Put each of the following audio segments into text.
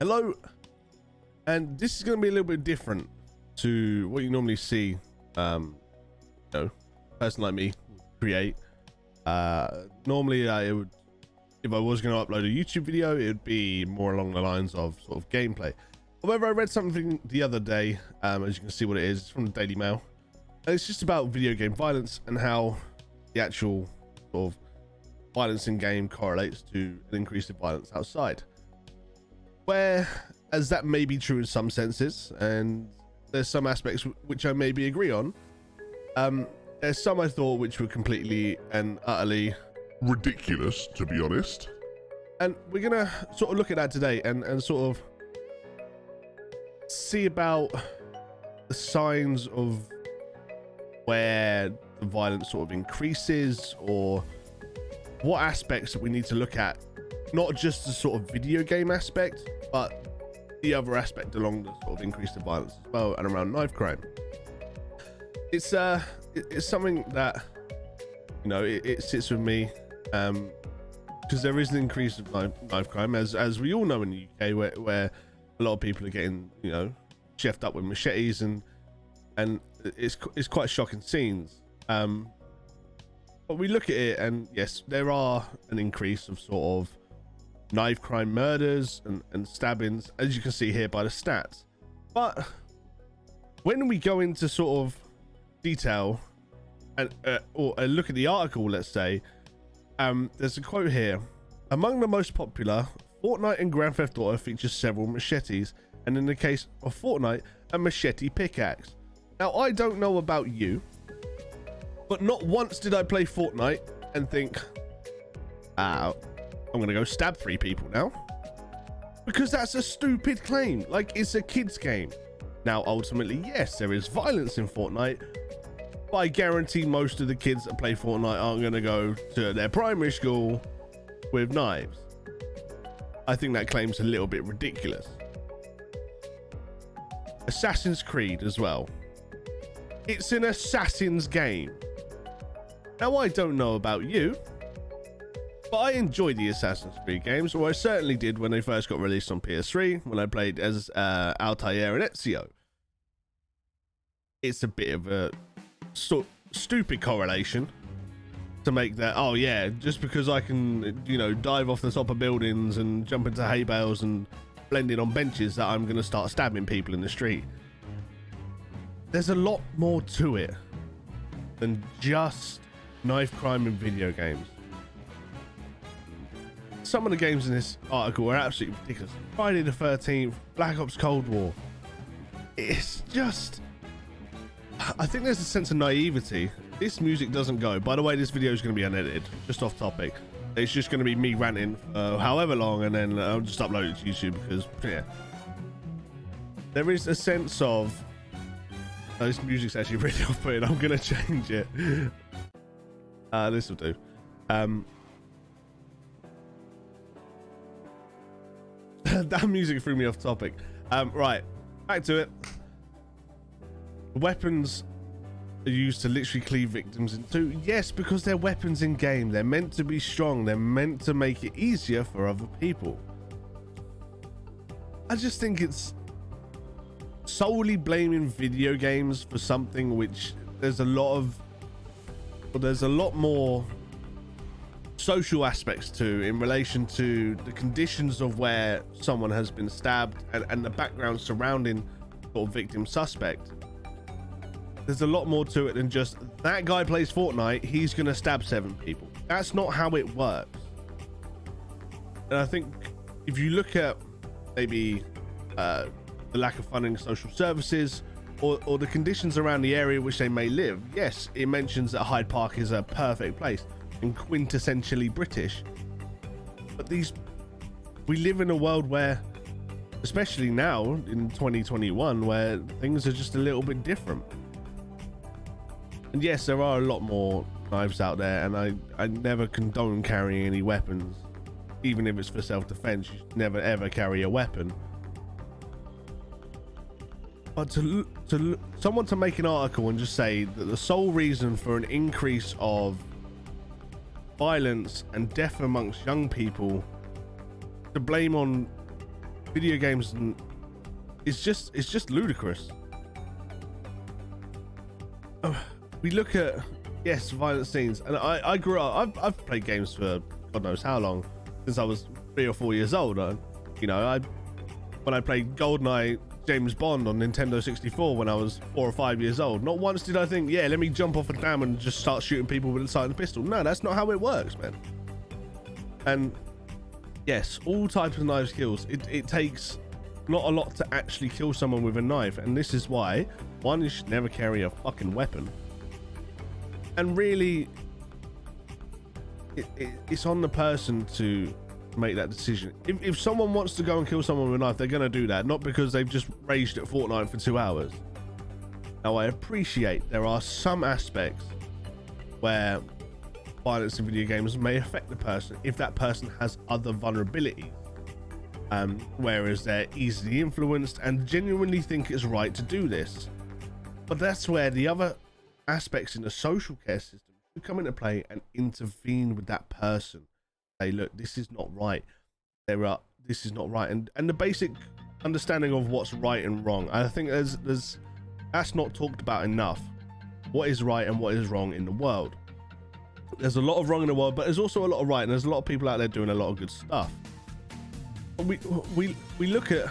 Hello, and this is going to be a little bit different to what you normally see. Person like me create. Normally, it would, if I was going to upload a YouTube video, it would be more along the lines of sort of gameplay. However, I read something the other day, as you can see what it is, from the Daily Mail, and it's just about video game violence and how the actual sort of violence in game correlates to an increase in violence outside. Where, as that may be true in some senses, and there's some aspects which I maybe agree on, there's some I thought which were completely and utterly ridiculous, to be honest. And we're gonna sort of look at that today and sort of see about the signs of where the violence sort of increases, or what aspects that we need to look at, not just the sort of video game aspect, but the other aspect along the sort of increase in violence as well, and around knife crime. It's something that, you know, it sits with me, because there is an increase of knife crime, as we all know in the UK, where a lot of people are getting, you know, chefed up with machetes, and it's quite shocking scenes. But we look at it, and yes, there are an increase of sort of knife crime, murders and stabbings, as you can see here by the stats. But when we go into sort of detail and or look at the article, let's say, there's a quote here: among the most popular, Fortnite and Grand Theft Auto features several machetes, and in the case of Fortnite, a machete pickaxe. Now, I don't know about you, but not once did I play Fortnite and think, I'm gonna go stab 3 people now, because that's a stupid claim. Like, it's a kid's game. Now, ultimately, yes, there is violence in Fortnite, but I guarantee most of the kids that play Fortnite aren't gonna go to their primary school with knives. I think that claim's a little bit ridiculous. Assassin's Creed as well. It's an assassin's game. Now, I don't know about you, but I enjoy the Assassin's Creed games, or I certainly did when they first got released on PS3, when I played as Altair and Ezio. It's a bit of a stupid correlation to make that, oh yeah, just because I can, you know, dive off the top of buildings and jump into hay bales and blend in on benches, that I'm going to start stabbing people in the street. There's a lot more to it than just knife crime in video games. Some of the games in this article are absolutely ridiculous. Friday the 13th, Black Ops Cold War. It's just, I think there's a sense of naivety. This music doesn't go. By the way, this video is going to be unedited, just off topic. It's just going to be me ranting for however long, and then I'll just upload it to YouTube, because, yeah. There is a sense of, oh, this music's actually really off-putting. I'm going to change it. This will do. That music threw me off topic. Right, back to it. Weapons are used to literally cleave victims in two. Yes, because they're weapons in game. They're meant to be strong. They're meant to make it easier for other people. I just think it's solely blaming video games for something which there's a lot more social aspects to, in relation to the conditions of where someone has been stabbed, and the background surrounding sort of victim suspect. There's a lot more to it than just, that guy plays Fortnite, he's gonna stab 7 people. That's not how it works. And I think if you look at maybe the lack of funding social services, or the conditions around the area which they may live, yes, it mentions that Hyde Park is a perfect place and quintessentially British, but we live in a world where, especially now in 2021, where things are just a little bit different. And yes, there are a lot more knives out there, and I never condone carrying any weapons, even if it's for self-defense. You should never ever carry a weapon. But someone to make an article and just say that the sole reason for an increase of violence and death amongst young people, to blame on video games, and it's just ludicrous. We look at, yes, violent scenes, and I grew up, I've played games for God knows how long, since I was 3 or 4 years old. When I played GoldenEye James Bond on Nintendo 64 when I was 4 or 5 years old, not once did I think, yeah, let me jump off a dam and just start shooting people with a sighted pistol. No, that's not how it works, man. And yes, all types of knife skills, it takes not a lot to actually kill someone with a knife, and this is why, one, you should never carry a fucking weapon, and really it's on the person to make that decision. If someone wants to go and kill someone with a knife, they're going to do that, not because they've just raged at Fortnite for 2 hours. Now, I appreciate there are some aspects where violence in video games may affect the person if that person has other vulnerabilities, whereas they're easily influenced and genuinely think it's right to do this. But that's where the other aspects in the social care system come into play and intervene with that person. Say, look, this is not right. This is not right, and the basic understanding of what's right and wrong. I think there's that's not talked about enough. What is right and what is wrong in the world? There's a lot of wrong in the world, but there's also a lot of right, and there's a lot of people out there doing a lot of good stuff. We look at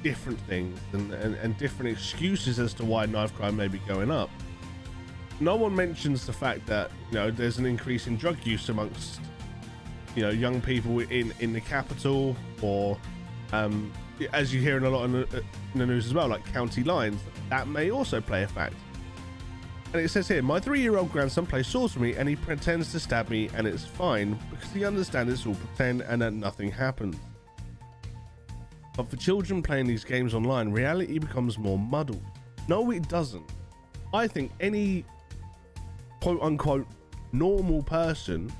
different things and different excuses as to why knife crime may be going up. No one mentions the fact that, you know, there's an increase in drug use amongst, you know, young people in the capital, or as you hear in a lot in the news as well, like county lines. That may also play a fact. And it says here, my 3-year-old grandson plays swords with me and he pretends to stab me, and it's fine because he understands it's all pretend and that nothing happens. But for children playing these games online, reality becomes more muddled. No, it doesn't. I think any quote unquote normal person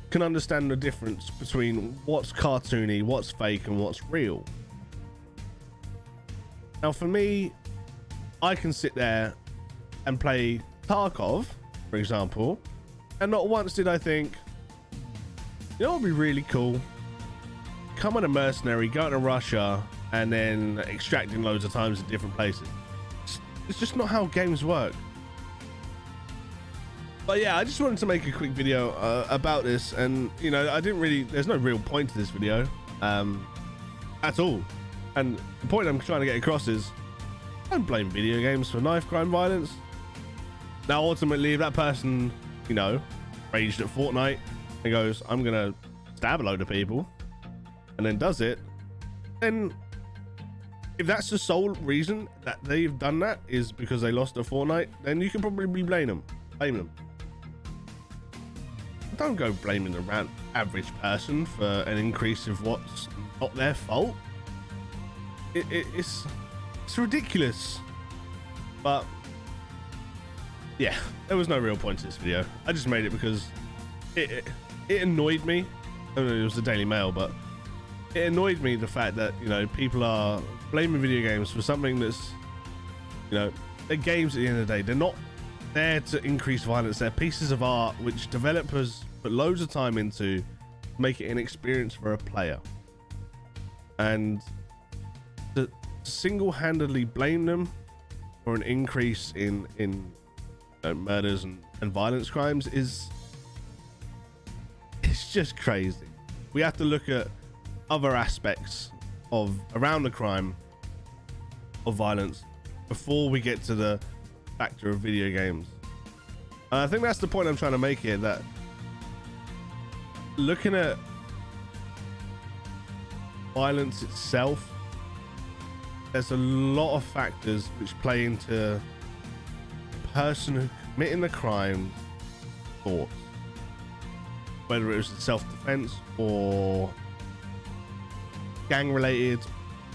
can understand the difference between what's cartoony, what's fake, and what's real. Now, for me, I can sit there and play Tarkov, for example, and not once did I think, you know what would be really cool? Come on a mercenary, go to Russia, and then extracting loads of times in different places. It's just not how games work. But yeah, I just wanted to make a quick video about this, and you know, there's no real point to this video at all. And the point I'm trying to get across is, don't blame video games for knife crime violence. Now, ultimately, if that person, you know, raged at Fortnite and goes, I'm gonna stab a load of people, and then does it, then if that's the sole reason that they've done that is because they lost at Fortnite, then you can probably blame them. Don't go blaming the average person for an increase of what's not their fault. It's ridiculous. But yeah, there was no real point to this video. I just made it because it annoyed me. I mean, it was the Daily Mail, but it annoyed me, the fact that, you know, people are blaming video games for something that's, you know, they're games at the end of the day. They're not there to increase violence. They're pieces of art which developers put loads of time into, make it an experience for a player. And to single-handedly blame them for an increase in murders and violence crimes it's just crazy. We have to look at other aspects of around the crime of violence before we get to the factor of video games. And I think that's the point I'm trying to make here, that looking at violence itself, there's a lot of factors which play into the person who committing the crime thoughts, whether it was self-defense or gang related,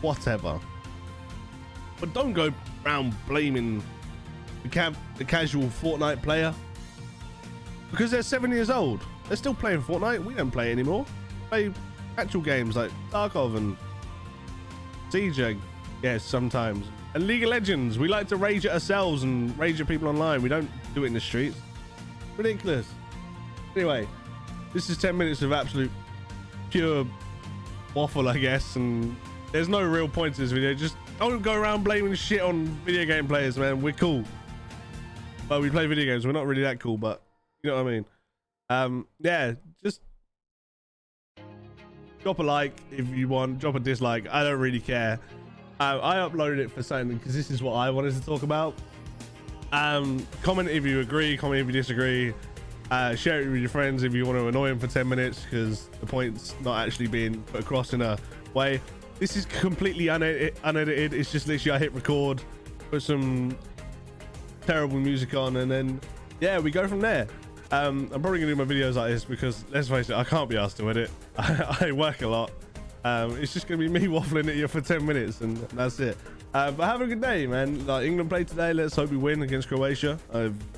whatever. But don't go around blaming the casual Fortnite player because they're 7 years old. They're still playing Fortnite. We don't play anymore. Play actual games like Tarkov and Siege. Yes, sometimes. And League of Legends. We like to rage at ourselves and rage at people online. We don't do it in the streets. Ridiculous. Anyway, this is 10 minutes of absolute pure waffle, I guess, and there's no real point to this video. Just don't go around blaming shit on video game players, man. We're cool, but we play video games. We're not really that cool, but you know what I mean. Yeah, just drop a like if you want, drop a dislike. I don't really care. I uploaded it for something because this is what I wanted to talk about. Comment if you agree, comment if you disagree. Share it with your friends if you want to annoy them for 10 minutes because the point's not actually being put across in a way. This is completely unedited. It's just literally I hit record, put some terrible music on, and then yeah, we go from there. I'm probably gonna do my videos like this because let's face it, I can't be asked to edit. I work a lot. It's just gonna be me waffling at you for 10 minutes and that's it. But have a good day, man. Like, England played today. Let's hope we win against Croatia.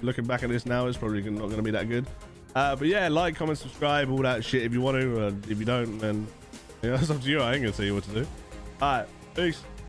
Looking back at this now, it's probably not gonna be that good. But yeah, like, comment, subscribe, all that shit if you want to. If you don't, then you know, it's up to you. I ain't gonna tell you what to do. All right, peace.